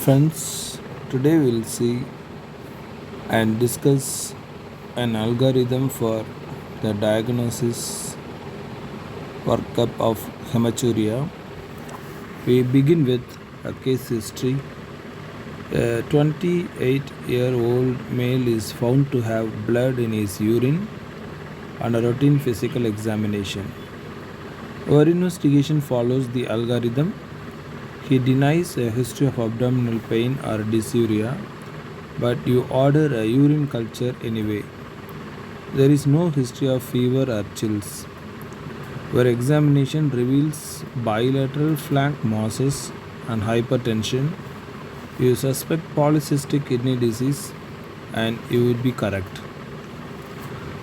Friends, today we'll see and discuss an algorithm for the diagnosis workup of hematuria. We begin with a case history. A 28-year-old male is found to have blood in his urine on a routine physical examination. Our investigation follows the algorithm. He denies a history of abdominal pain or dysuria, but you order a urine culture anyway. There is no history of fever or chills. Your examination reveals bilateral flank masses and hypertension. You suspect polycystic kidney disease and you would be correct.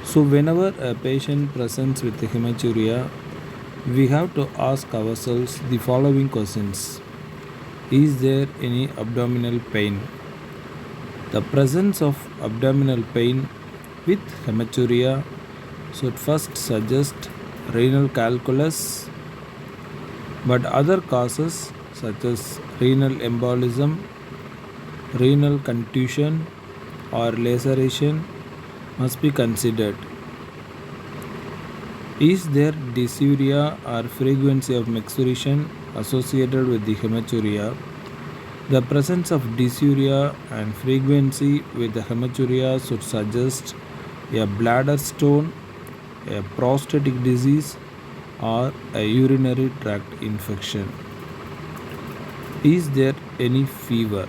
So, whenever a patient presents with hematuria, we have to ask ourselves the following questions. Is there any abdominal pain? The presence of abdominal pain with hematuria should first suggest renal calculus, but other causes such as renal embolism, renal contusion, or laceration must be considered. Is there dysuria or frequency of micturition associated with the hematuria? The presence of dysuria and frequency with the hematuria should suggest a bladder stone, a prostatic disease, or a urinary tract infection. Is there any fever?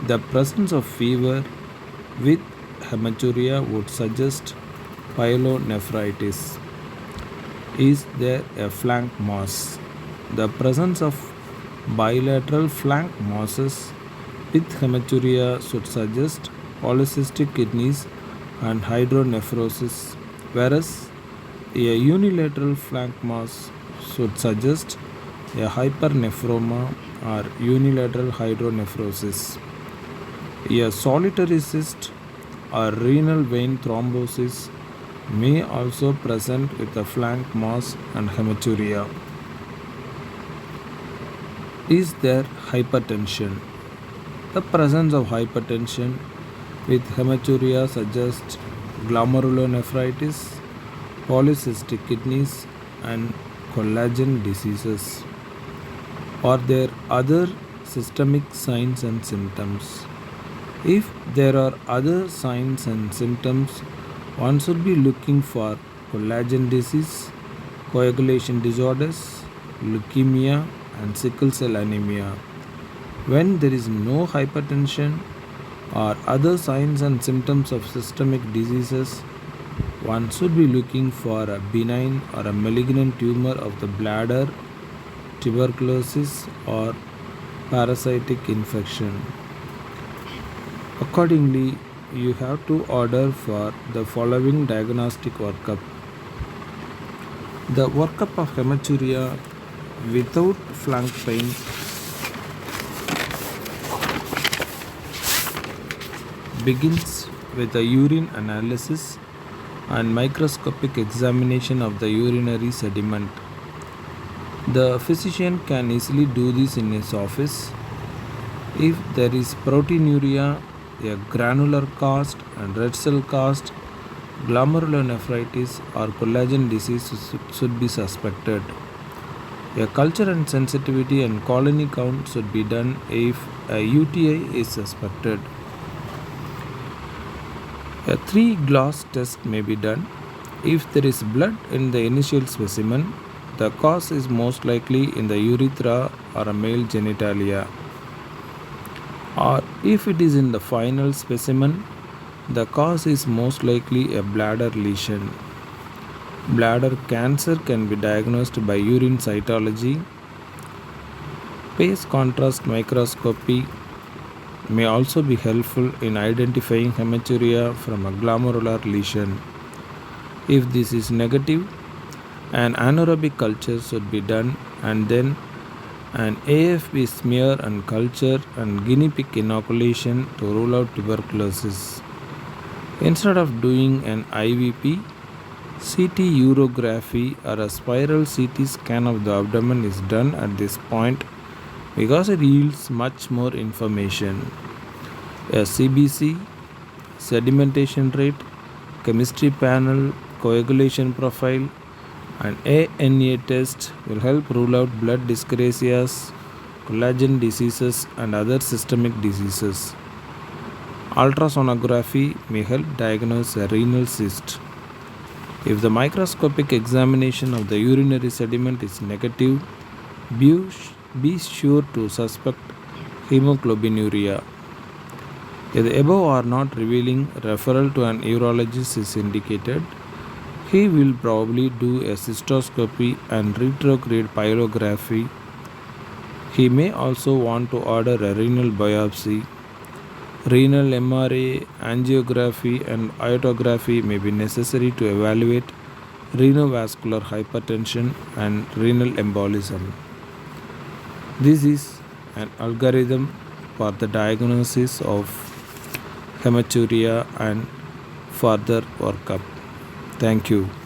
The presence of fever with hematuria would suggest pyelonephritis. Is there a flank mass? The presence of bilateral flank masses with hematuria should suggest polycystic kidneys and hydronephrosis, whereas a unilateral flank mass should suggest a hypernephroma or unilateral hydronephrosis. A solitary cyst or renal vein thrombosis may also present with a flank mass and hematuria. Is there hypertension? The presence of hypertension with hematuria suggests glomerulonephritis, polycystic kidneys, and collagen diseases. Are there other systemic signs and symptoms? If there are other signs and symptoms, one should be looking for collagen disease, coagulation disorders, leukemia, and sickle cell anemia. When there is no hypertension or other signs and symptoms of systemic diseases, one should be looking for a benign or a malignant tumor of the bladder, tuberculosis, or parasitic infection. Accordingly, you have to order for the following diagnostic workup. The workup of hematuria without flank pain begins with a urine analysis and microscopic examination of the urinary sediment. The physician can easily do this in his office. If there is proteinuria, a granular cast and red cell cast, glomerulonephritis, or collagen disease should be suspected. A culture and sensitivity and colony count should be done if a UTI is suspected. A 3-glass test may be done. If there is blood in the initial specimen, the cause is most likely in the urethra or a male genitalia. Or if it is in the final specimen, the cause is most likely a bladder lesion. Bladder cancer can be diagnosed by urine cytology. Phase contrast microscopy may also be helpful in identifying hematuria from a glomerular lesion. If this is negative, an anaerobic culture should be done and then an AFP smear and culture and guinea pig inoculation to rule out tuberculosis. Instead of doing an IVP, CT urography or a spiral CT scan of the abdomen is done at this point because it yields much more information. A CBC, sedimentation rate, chemistry panel, coagulation profile, and ANA test will help rule out blood dyscrasias, collagen diseases, and other systemic diseases. Ultrasonography may help diagnose a renal cyst. If the microscopic examination of the urinary sediment is negative, be, be sure to suspect hemoglobinuria. If the above are not revealing, referral to an urologist is indicated. He will probably do a cystoscopy and retrograde pyelography. He may also want to order a renal biopsy. Renal MRA, angiography, and iotography may be necessary to evaluate renovascular hypertension and renal embolism. This is an algorithm for the diagnosis of hematuria and further workup. Thank you.